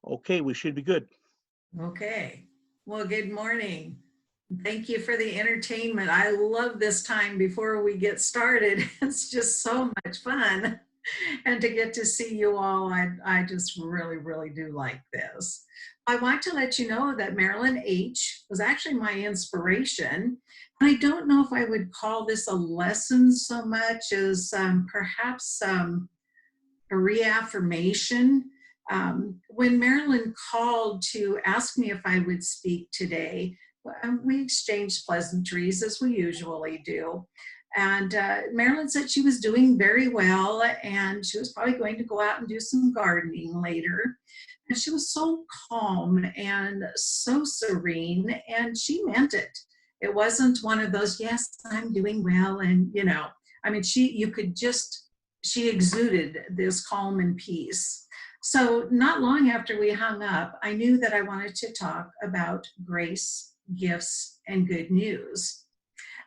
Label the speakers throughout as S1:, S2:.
S1: Okay, we should be good.
S2: Okay. Well, good morning. Thank you for the entertainment. I love this time before we get started. It's just so much fun. And to get to see you all, I just really do like this. I want to let you know that Marilyn H. was actually my inspiration. And I don't know if I would call this a lesson so much as perhaps a reaffirmation. When Marilyn called to ask me if I would speak today, we exchanged pleasantries as we usually do. And Marilyn said she was doing very well and she was probably going to go out and do some gardening later. And she was so calm and so serene, and she meant it. It wasn't one of those, yes, I'm doing well. And, I mean, she exuded this calm and peace. So not long after we hung up, I knew that I wanted to talk about grace, gifts, and good news.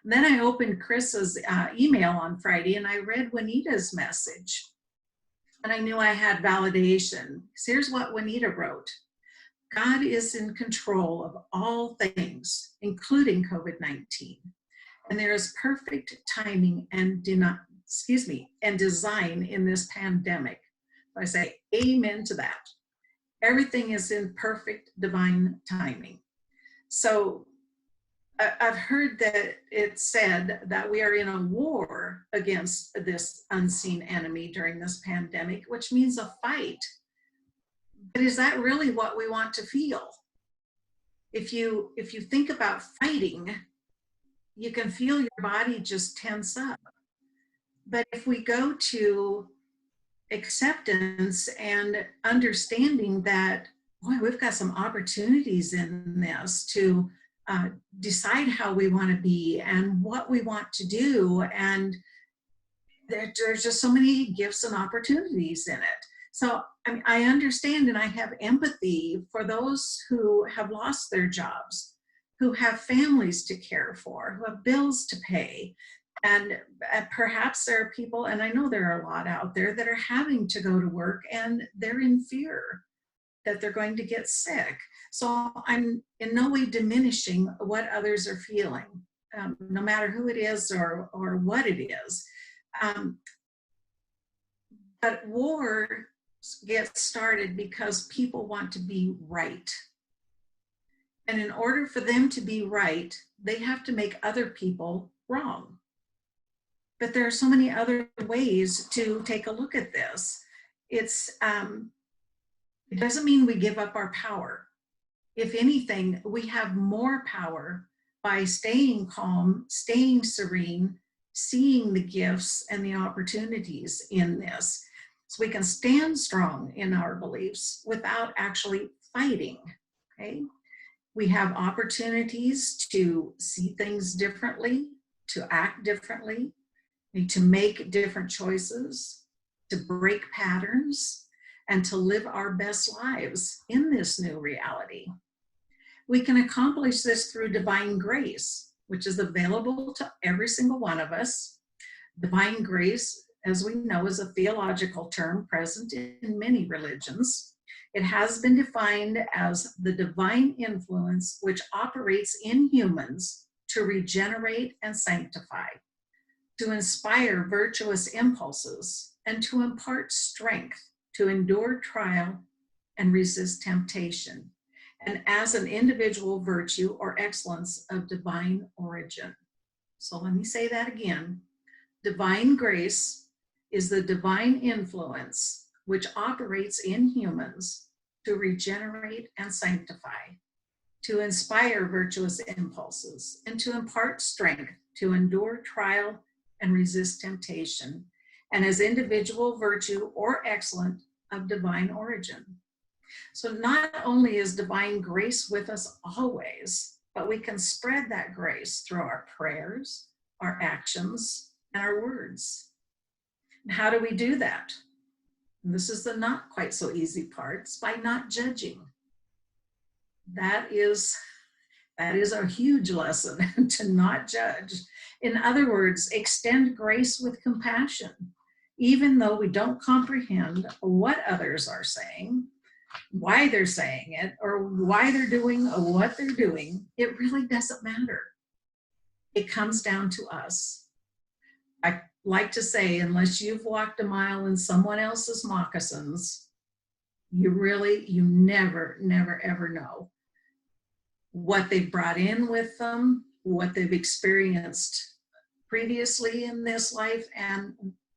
S2: And then I opened Chris's email on Friday and I read Juanita's message. And I knew I had validation. So here's what Juanita wrote. God is in control of all things, including COVID-19. And there is perfect timing and design in this pandemic. I say amen to that. Everything is in perfect divine timing. So I've heard that it's said that we are in a war against this unseen enemy during this pandemic, which means a fight. But is that really what we want to feel? If you think about fighting, you can feel your body just tense up. But if we go to acceptance and understanding that, boy, we've got some opportunities in this to decide how we want to be and what we want to do. And there's just so many gifts and opportunities in it. So I understand and I have empathy for those who have lost their jobs, who have families to care for, who have bills to pay. And perhaps there are people, and I know there are a lot out there, that are having to go to work and they're in fear that they're going to get sick. So I'm in no way diminishing what others are feeling, no matter who it is or what it is. But war gets started because people want to be right. And in order for them to be right, they have to make other people wrong. But there are so many other ways to take a look at this. It doesn't mean we give up our power. If anything, we have more power by staying calm, staying serene, seeing the gifts and the opportunities in this. So we can stand strong in our beliefs without actually fighting, okay? We have opportunities to see things differently, to act differently, to make different choices, to break patterns, and to live our best lives in this new reality. We can accomplish this through divine grace, which is available to every single one of us. Divine grace, as we know, is a theological term present in many religions. It has been defined as the divine influence which operates in humans to regenerate and sanctify, to inspire virtuous impulses, and to impart strength to endure trial and resist temptation, and as an individual virtue or excellence of divine origin. So let me say that again. Divine grace is the divine influence which operates in humans to regenerate and sanctify, to inspire virtuous impulses, and to impart strength to endure trial and resist temptation, and as individual virtue or excellent of divine origin. So not only is divine grace with us always, but we can spread that grace through our prayers, our actions, and our words. And how do we do that? And this is the not quite so easy part. It's by not judging. That is a huge lesson, to not judge. In other words, extend grace with compassion. Even though we don't comprehend what others are saying, why they're saying it or why they're doing what they're doing. It really doesn't matter. It comes down to us. I like to say, unless you've walked a mile in someone else's moccasins, you never, ever know what they've brought in with them, what they've experienced previously in this life, and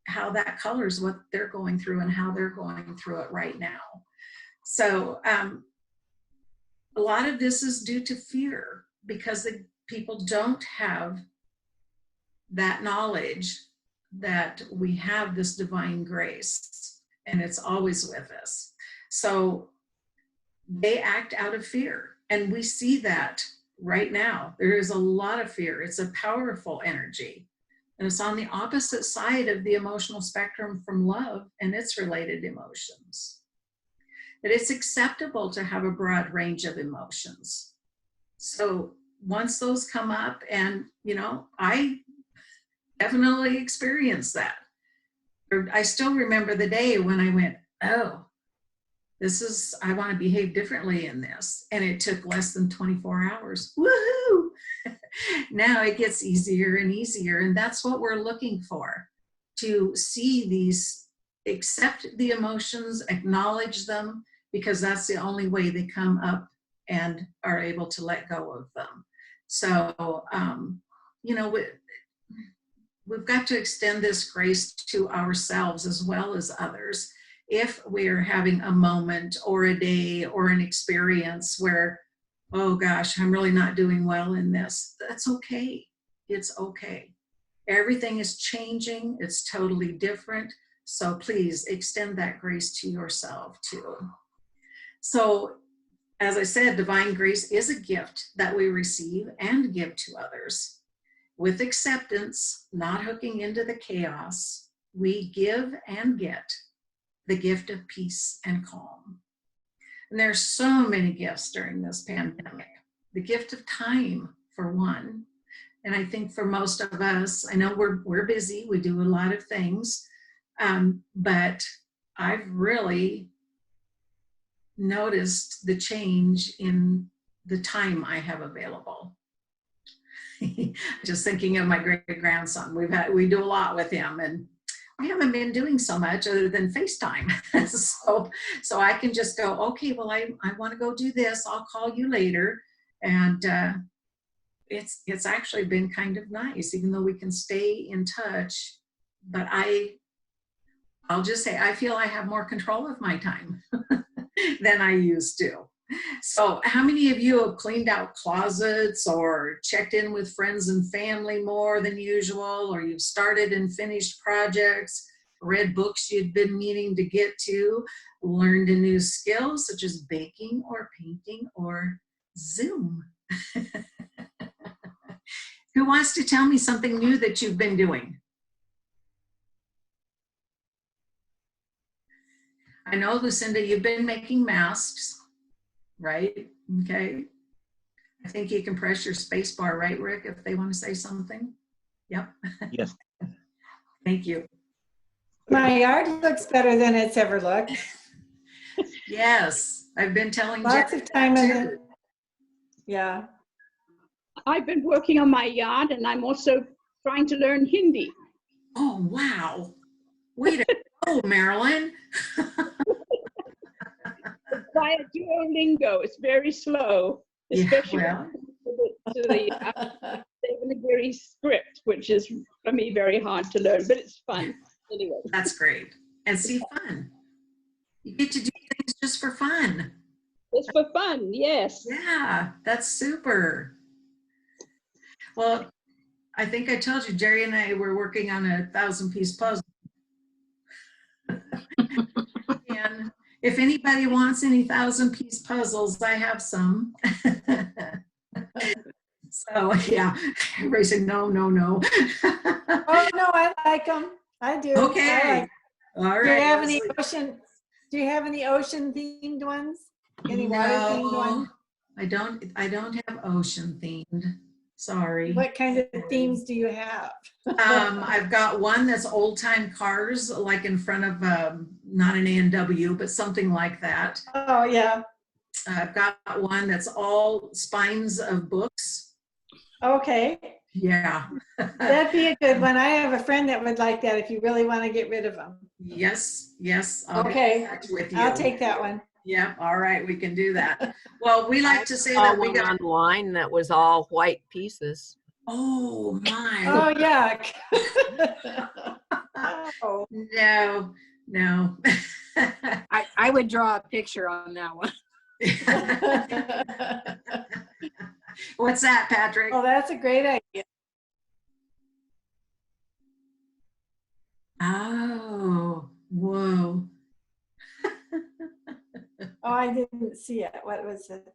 S2: how that colors what they're going through and how they're going through it right now. So a lot of this is due to fear, because the people don't have that knowledge that we have this divine grace and it's always with us. So they act out of fear, and we see that right now. There is a lot of fear. It's a powerful energy, and it's on the opposite side of the emotional spectrum from love and its related emotions. That it's acceptable to have a broad range of emotions. So once those come up, and I definitely experienced that. I still remember the day when I went, oh, I want to behave differently in this. And it took less than 24 hours. Woohoo! Now it gets easier and easier. And that's what we're looking for, to see these, accept the emotions, acknowledge them, because that's the only way they come up and are able to let go of them. So, we've got to extend this grace to ourselves as well as others. If we're having a moment or a day or an experience where, oh gosh, I'm really not doing well in this, that's okay. It's okay. Everything is changing. It's totally different. So please extend that grace to yourself too. So, as I said, divine grace is a gift that we receive and give to others. With acceptance, not hooking into the chaos, we give and get the gift of peace and calm. And there's so many gifts during this pandemic. The gift of time, for one. And I think for most of us, I know we're busy, we do a lot of things, but I've really noticed the change in the time I have available. Just thinking of my great-grandson, we do a lot with him, and we haven't been doing so much other than FaceTime. so I can just go, okay, well, I want to go do this. I'll call you later. And it's actually been kind of nice, even though we can stay in touch. But I'll just say, I feel I have more control of my time than I used to. So how many of you have cleaned out closets or checked in with friends and family more than usual, or you've started and finished projects, read books you'd been meaning to get to, learned a new skill such as baking or painting or Zoom? Who wants to tell me something new that you've been doing? I know, Lucinda, you've been making masks, right? Okay. I think you can press your space bar, right, Rick, if they want to say something? Yep.
S1: Yes.
S2: Thank you.
S3: My yard looks better than it's ever looked.
S2: Yes, I've been telling
S3: Lots
S2: Jack
S3: of time in
S2: too.
S3: it. Yeah.
S4: I've been working on my yard, and I'm also trying to learn Hindi.
S2: Oh, wow. Way to go, Marilyn.
S4: Via Duolingo, it's very slow, especially
S2: Yeah,
S4: to the Devanagari script, which is for me very hard to learn, but it's fun anyway.
S2: that's great. And see, fun. You get to do things just for fun.
S4: It's for fun, yes.
S2: Yeah, that's super. Well, I think I told you, Jerry and I were working on a 1,000-piece puzzle. And if anybody wants any 1,000-piece puzzles, I have some. So yeah, everybody said no, no, no.
S3: Oh no, I like them. I do.
S2: Okay. All right.
S3: Do you have any ocean? Do you have any ocean themed ones? Any water themed ones?
S2: I don't have ocean themed. Sorry.
S3: What kind of themes do you have?
S2: I've got one that's old time cars, like in front of not an A&W, but something like that.
S3: Oh, yeah.
S2: I've got one that's all spines of books.
S3: Okay.
S2: Yeah.
S3: That'd be a good one. I have a friend that would like that if you really want to get rid of them.
S2: Yes, yes. I'll get
S3: Okay.
S2: in touch with you.
S3: I'll take that one.
S2: Yeah, all right, we can do that. Well, we like to say
S1: Saw
S2: that we
S1: one
S2: got,
S1: online that was all white pieces.
S2: oh my.
S3: Oh, yuck. Oh.
S2: No, no.
S5: I would draw a picture on that one.
S2: What's that, Patrick?
S3: Oh, that's a great idea.
S2: Oh, whoa.
S3: Oh, I didn't see it. What was it?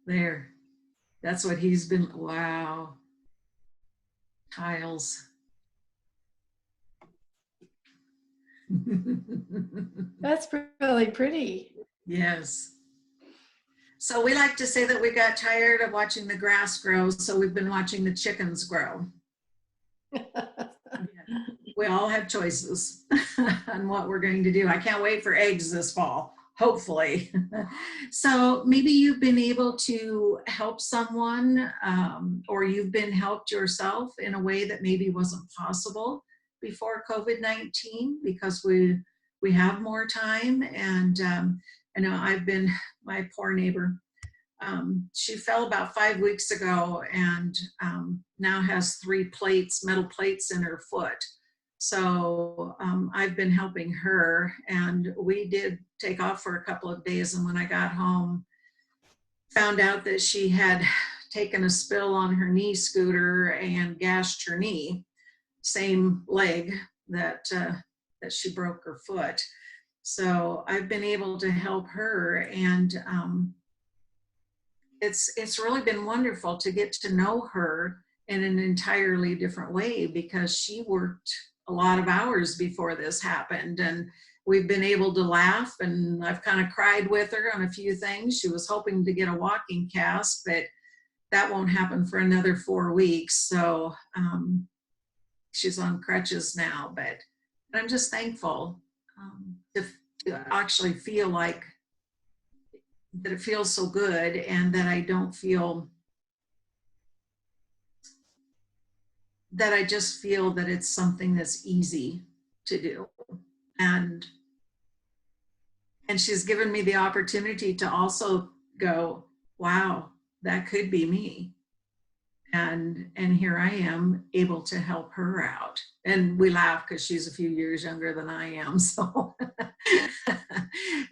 S2: There. That's what he's been, wow. Tiles.
S3: That's really pretty.
S2: Yes. So we like to say that we got tired of watching the grass grow, so we've been watching the chickens grow. We all have choices on what we're going to do. I can't wait for eggs this fall, hopefully. So maybe you've been able to help someone, or you've been helped yourself in a way that maybe wasn't possible before COVID-19, because we have more time. And I know I've been, my poor neighbor, she fell about 5 weeks ago, and now has 3 plates, metal plates in her foot. So I've been helping her, and we did take off for a couple of days. And when I got home, found out that she had taken a spill on her knee scooter and gashed her knee, same leg that she broke her foot. So I've been able to help her, and it's really been wonderful to get to know her in an entirely different way, because she worked a lot of hours before this happened, and we've been able to laugh, and I've kind of cried with her on a few things. She was hoping to get a walking cast, but that won't happen for another 4 weeks. So she's on crutches now, but I'm just thankful to actually feel like that it feels so good, and that I don't feel that I just feel that it's something that's easy to do. And she's given me the opportunity to also go, wow, that could be me. And here I am able to help her out. And we laugh because she's a few years younger than I am. So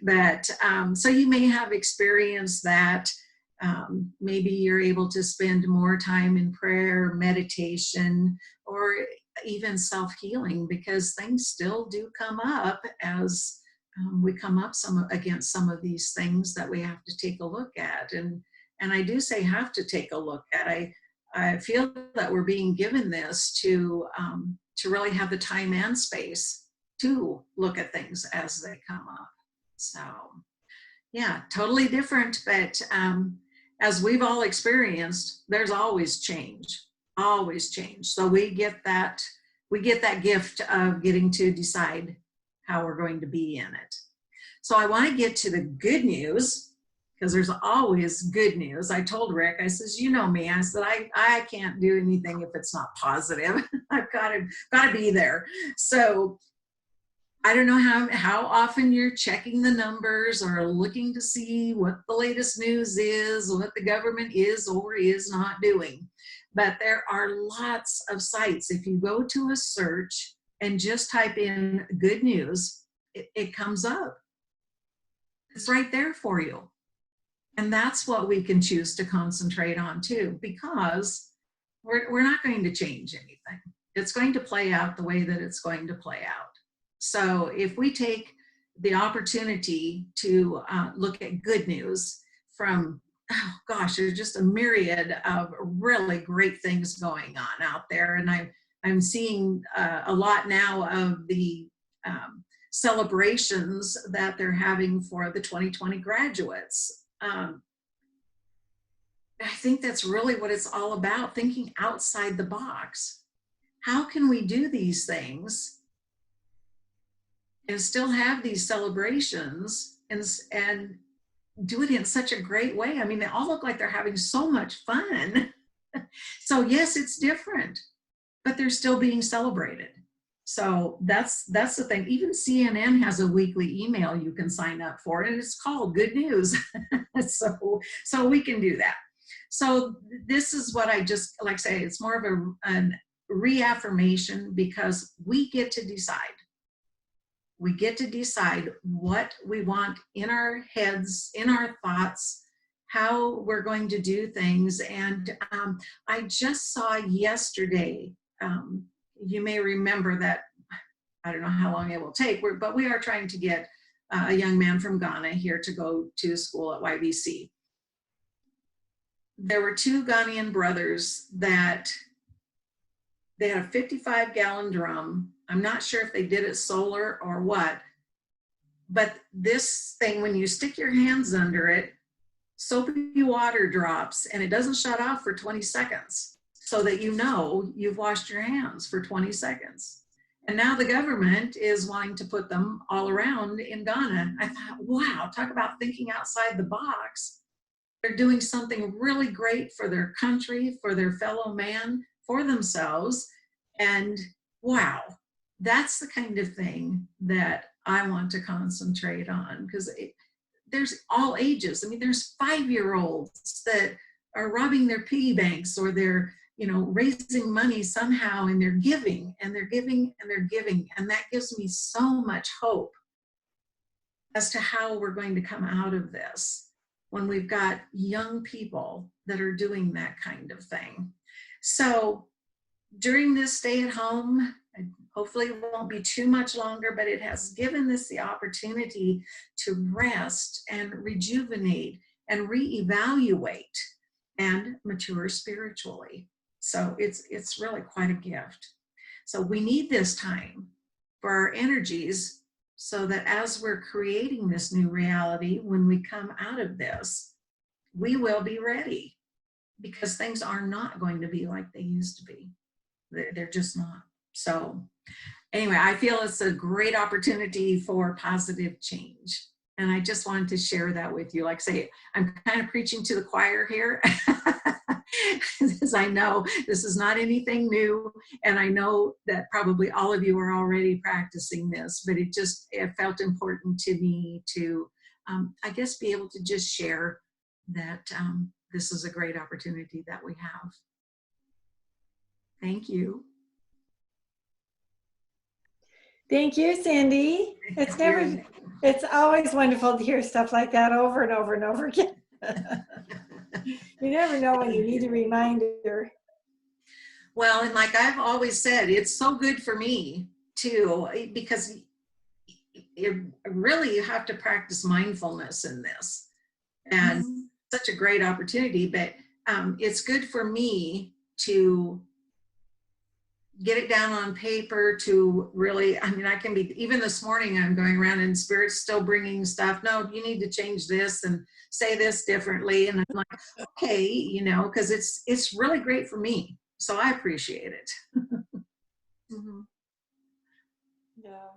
S2: that, so you may have experienced that. Maybe you're able to spend more time in prayer, meditation, or even self-healing, because things still do come up as we come up against some of these things that we have to take a look at. And I do say have to take a look at. I feel that we're being given this to really have the time and space to look at things as they come up. So yeah, totally different, but as we've all experienced, there's always change, always change. So we get that gift of getting to decide how we're going to be in it. So I want to get to the good news, because there's always good news. I told Rick, I says, you know me, I said, I can't do anything if it's not positive. I've got to be there. So I don't know how often you're checking the numbers or looking to see what the latest news is, what the government is or is not doing. But there are lots of sites. If you go to a search and just type in good news, it comes up. It's right there for you. And that's what we can choose to concentrate on too, because we're not going to change anything. It's going to play out the way that it's going to play out. So if we take the opportunity to look at good news from, oh gosh, there's just a myriad of really great things going on out there. And I'm seeing a lot now of the celebrations that they're having for the 2020 graduates. I think that's really what it's all about, thinking outside the box. How can we do these things and still have these celebrations and do it in such a great way? I mean, they all look like they're having so much fun. So yes, it's different, but they're still being celebrated. So that's the thing. Even CNN has a weekly email you can sign up for, and it's called Good News. So we can do that. So this is what I just like to say. It's more of a reaffirmation, because we get to decide. We get to decide what we want in our heads, in our thoughts, how we're going to do things. And I just saw yesterday, you may remember that, I don't know how long it will take, but we are trying to get a young man from Ghana here to go to school at YBC. There were two Ghanaian brothers that they had a 55-gallon drum. I'm not sure if they did it solar or what, but this thing, when you stick your hands under it, soapy water drops and it doesn't shut off for 20 seconds so that you know you've washed your hands for 20 seconds. And now the government is wanting to put them all around in Ghana. I thought, wow, talk about thinking outside the box. They're doing something really great for their country, for their fellow man, for themselves. And wow, that's the kind of thing that I want to concentrate on, because there's all ages. I mean, there's 5-year-olds that are robbing their piggy banks, or they're, raising money somehow, and they're giving and they're giving and they're giving. And that gives me so much hope as to how we're going to come out of this when we've got young people that are doing that kind of thing. So during this stay at home, hopefully it won't be too much longer, but it has given us the opportunity to rest and rejuvenate and reevaluate and mature spiritually. So it's really quite a gift. So we need this time for our energies, so that as we're creating this new reality, when we come out of this, we will be ready, because things are not going to be like they used to be. They're just not. So anyway, I feel it's a great opportunity for positive change. And I just wanted to share that with you. Like I say, I'm kind of preaching to the choir here, as I know this is not anything new. And I know that probably all of you are already practicing this, but it felt important to me to, I guess, be able to just share that this is a great opportunity that we have. Thank you.
S3: Thank you, Cindee. It's always wonderful to hear stuff like that over and over and over again. You never know when you need a reminder.
S2: Well, and like I've always said, it's so good for me too, because you have to practice mindfulness in this. And such a great opportunity, but it's good for me to get it down on paper, to really, I can be, even this morning I'm going around and Spirit's still bringing stuff. No, you need to change this and say this differently. And I'm like, okay, because it's really great for me. So I appreciate it.
S3: Yeah.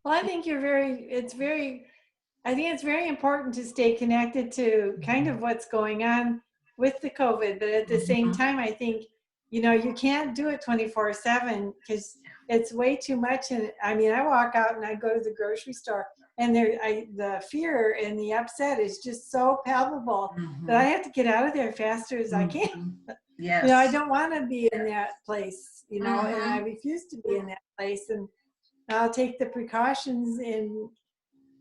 S3: Well, I think it's very important to stay connected to kind of what's going on with the COVID, but at the same time, I think, you can't do it 24/7, because it's way too much. And I walk out and I go to the grocery store, and the fear and the upset is just so palpable that I have to get out of there faster as I can.
S2: Yes.
S3: I don't want to be in that place, and I refuse to be in that place. And I'll take the precautions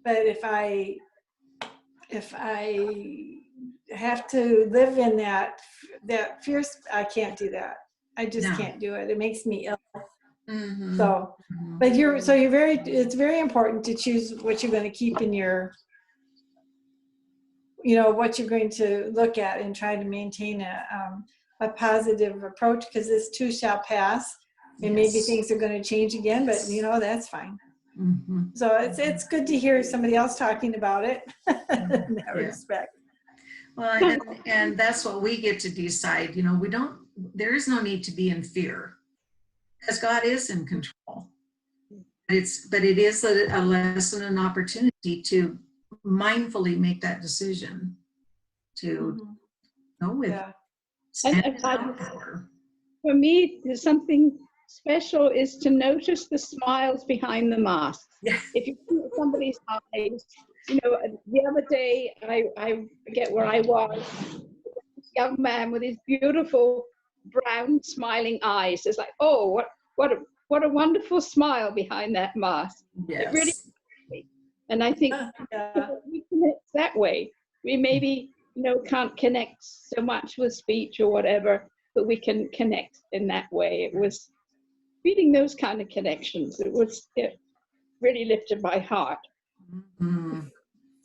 S3: but if I have to live in that fierce, I can't do that. I just can't do it. It makes me ill. So, but it's very important to choose what you're going to keep in your, what you're going to look at, and try to maintain a positive approach, because this too shall pass, and maybe things are going to change again, but that's fine. So it's good to hear somebody else talking about it in that respect.
S2: Well, and that's what we get to decide. You know, there is no need to be in fear because God is in control. But it is a lesson and opportunity to mindfully make that decision to go with it. Stand in that power.
S4: For me, there's something special is to notice the smiles behind the mask.
S2: Yeah.
S4: If you look at somebody's eyes, you know, the other day, I forget where I was, this young man with his beautiful brown smiling eyes. It's like, oh, what a wonderful smile behind that mask.
S2: Yes.
S4: It really, and I think we connect that way. We maybe, you know, can't connect so much with speech or whatever, but we can connect in that way. It was reading those kind of connections. It really lifted my heart.
S2: Mm-hmm.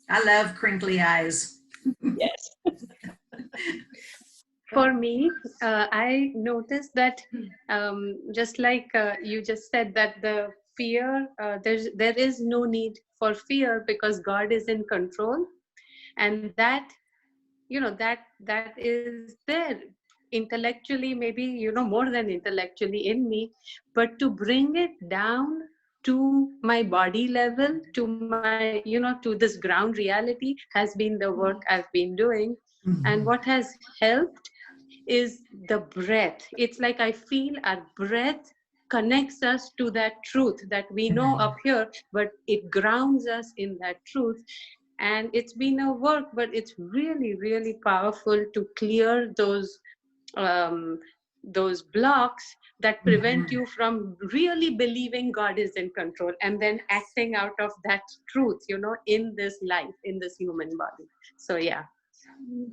S2: I love crinkly eyes.
S4: Yes.
S6: For me, I noticed that just like you just said that the fear, there is no need for fear because God is in control, and that, you know, that is there intellectually, maybe, you know, more than intellectually in me, but to bring it down to my body level, to my, you know, to this ground reality has been the work I've been doing. And what has helped is the breath. It's like I feel our breath connects us to that truth that we know up here, but it grounds us in that truth. And it's been a work, but it's really, really powerful to clear those blocks that prevent you from really believing God is in control and then acting out of that truth, you know, in this life, in this human body. So yeah.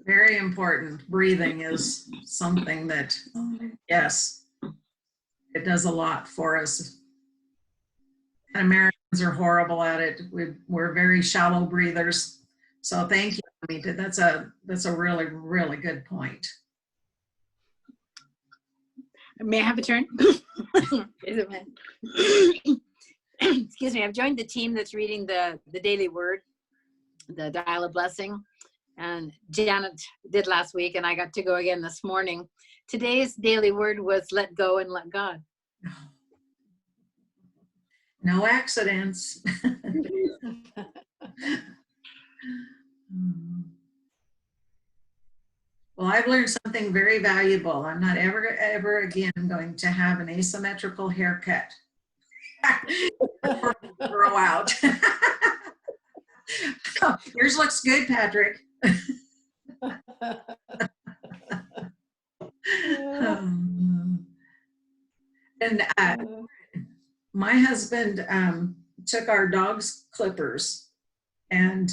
S2: Very important. Breathing is something that, yes, it does a lot for us. And Americans are horrible at it. We're very shallow breathers. So thank you, Amita. That's a really, really good point.
S5: May I have a turn? Excuse me. I've joined the team that's reading the daily word, the Dial of Blessing. And Janet did last week, and I got to go again this morning. Today's daily word was let go and let God.
S2: No accidents. Well, I've learned something very valuable. I'm not ever again going to have an asymmetrical haircut. Grow out. Yours looks good, Patrick. And my husband took our dog's clippers and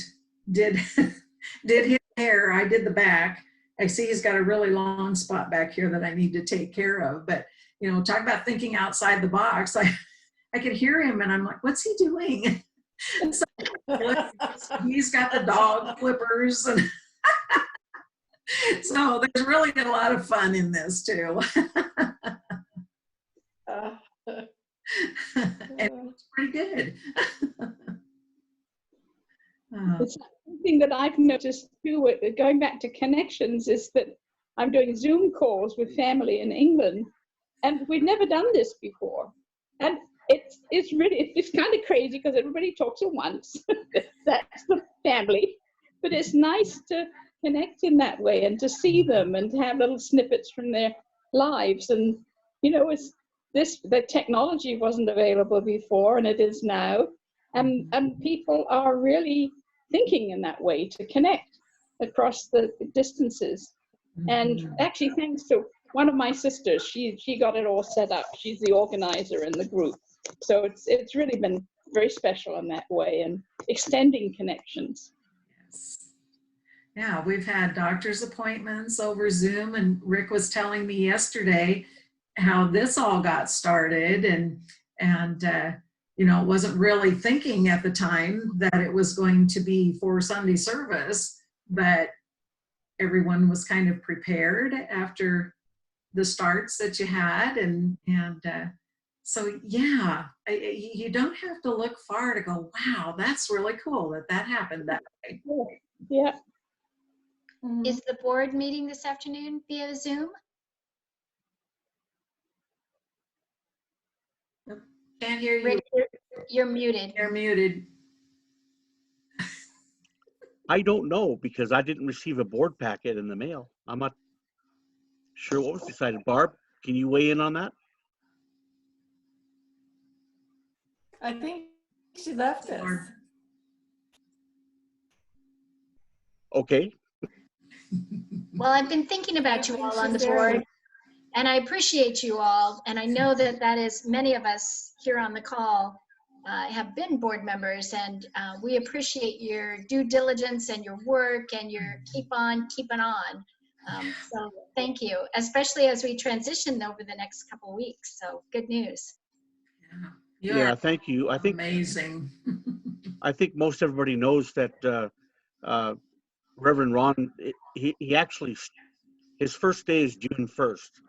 S2: did his hair. I did the back. I see he's got a really long spot back here that I need to take care of. But, you know, talk about thinking outside the box. I could hear him and I'm like, what's he doing? So, he's got the dog clippers. And so there's really a lot of fun in this too. And it's pretty good.
S4: It's something that I've noticed too, going back to connections, is that I'm doing Zoom calls with family in England, and we've never done this before. And it's really, it's kind of crazy because everybody talks at once. That's the family. But it's nice to connect in that way and to see them and to have little snippets from their lives. And, you know, the technology wasn't available before, and it is now. And people are really thinking in that way to connect across the distances. And actually, thanks to one of my sisters, she got it all set up. She's the organizer in the group. So it's really been very special in that way and extending connections.
S2: Yes. Yeah, we've had doctor's appointments over Zoom, and Rick was telling me yesterday how this all got started, and you know, wasn't really thinking at the time that it was going to be for Sunday service, but everyone was kind of prepared after the starts that you had, and So yeah, you don't have to look far to go, wow, that's really cool that happened that way.
S4: Yeah.
S7: Is the board meeting this afternoon via Zoom?
S2: Can't hear you.
S7: Rick, you're muted.
S2: You're muted.
S8: I don't know because I didn't receive a board packet in the mail. I'm not sure what was decided. Barb, can you weigh in on that?
S3: I think she left us.
S2: Or-
S8: Okay.
S7: Well, I've been thinking about you all on the
S3: She's there.
S7: board, and I appreciate you all. And I know that that is many of us here on the call have been board members, and we appreciate your due diligence and your work and your keep on keeping on. So thank you, especially as we transition over the next couple of weeks. So good news.
S2: You're
S8: Thank you. I think
S2: amazing.
S8: most everybody knows that Reverend Ron, he actually, his first day is June 1st.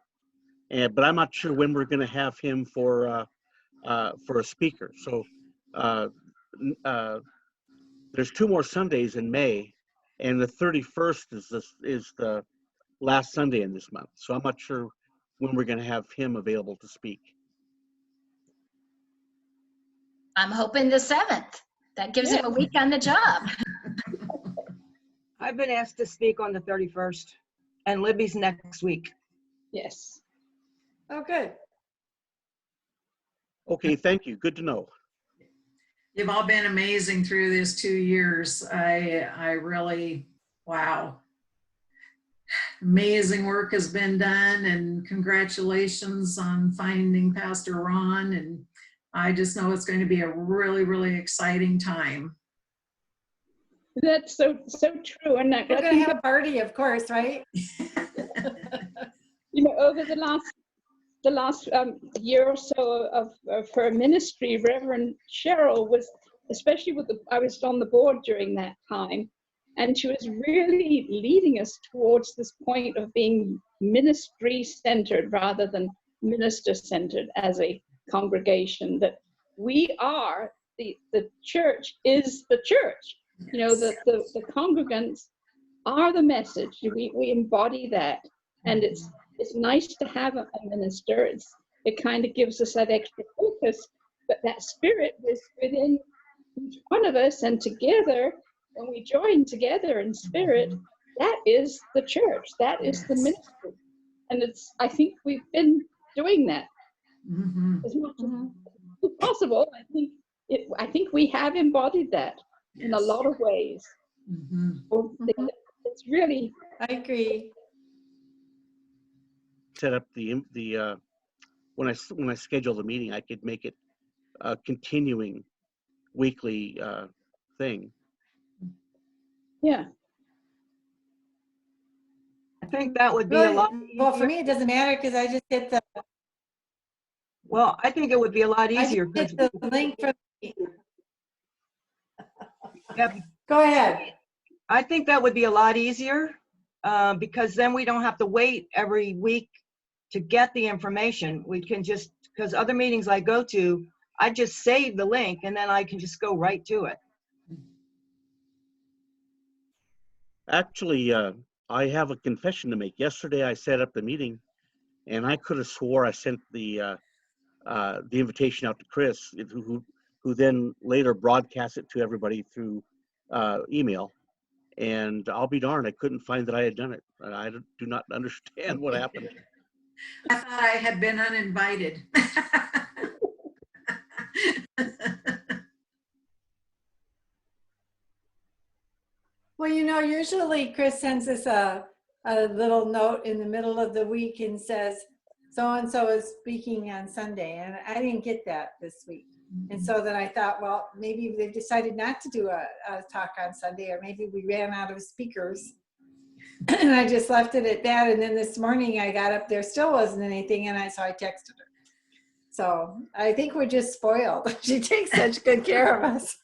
S8: But I'm not sure when we're going to have him for a speaker. So there's 2 more Sundays in May, and the 31st is the last Sunday in this month. So I'm not sure when we're going to have him available to speak.
S7: I'm hoping the 7th. That gives him a week on the job.
S9: I've been asked to speak on the 31st, and Libby's next week.
S4: Yes.
S3: Oh, good.
S8: Okay, thank you. Good to know.
S2: You've all been amazing through this 2 years. I really, wow. Amazing work has been done, and congratulations on finding Pastor Ron. And I just know it's going to be a really, really exciting time.
S4: That's so true. And
S3: We're going to have a party, of course, right?
S4: you know, over the last year or so of her ministry, Reverend Cheryl was, especially I was on the board during that time, and she was really leading us towards this point of being ministry-centered rather than minister-centered as a congregation, that we are, the church is the church. You know, the congregants are the message. We embody that. And it's nice to have a minister. It kind of gives us that extra focus, but that spirit is within each one of us, and together, when we join together in spirit, that is the church. That is the ministry. And I think we've been doing that as much as possible. I think we have embodied that in a lot of ways. It's really.
S3: I agree.
S8: Set up when I schedule the meeting, I could make it a continuing weekly thing.
S4: Yeah.
S9: I think that would be
S3: Really,
S9: a lot easier.
S3: well, for me, it doesn't matter because I just hit the
S9: Well, I think it would be a lot easier.
S3: I just hit the link from.
S9: Yeah,
S3: Go ahead.
S9: I think that would be a lot easier because then we don't have to wait every week to get the information. We can just, because other meetings I go to, I just save the link and then I can just go right to it.
S8: Actually, I have a confession to make. Yesterday, I set up the meeting, and I could have swore I sent the invitation out to Chris, who then later broadcast it to everybody through email. And I'll be darned, I couldn't find that I had done it. I do not understand what happened.
S2: I thought I had been uninvited.
S3: Well, you know, usually Chris sends us a little note in the middle of the week and says, so-and-so is speaking on Sunday. And I didn't get that this week. And so then I thought, well, maybe they decided not to do a talk on Sunday, or maybe we ran out of speakers. And I just left it at that. And then this morning I got up, there still wasn't anything. And so I texted her. So I think we're just spoiled. She takes such good care of us.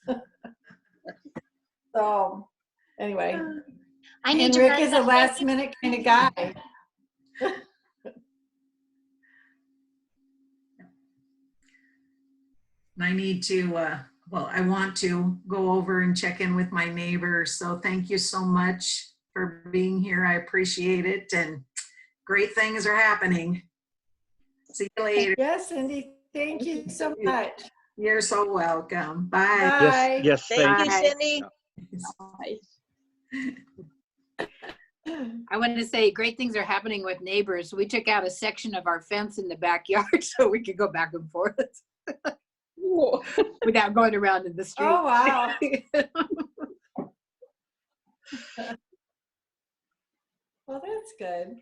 S3: So anyway,
S7: I need
S3: and
S7: to
S3: Rick
S7: run
S3: is a
S7: something.
S3: last minute kind of guy.
S2: I need to, well, I want to go over and check in with my neighbors. So thank you so much for being here. I appreciate it. And great things are happening. See you later.
S3: Yes, Cindy, thank you so much.
S2: You're so welcome. Bye.
S8: Yes,
S3: Bye.
S8: yes,
S10: Thank you,
S8: thanks.
S10: Cindy.
S5: I wanted to say great things are happening with neighbors. We took out a section of our fence in the backyard so we could go back and forth
S4: Whoa.
S5: without going around in the street.
S3: Oh, wow. Well, that's good.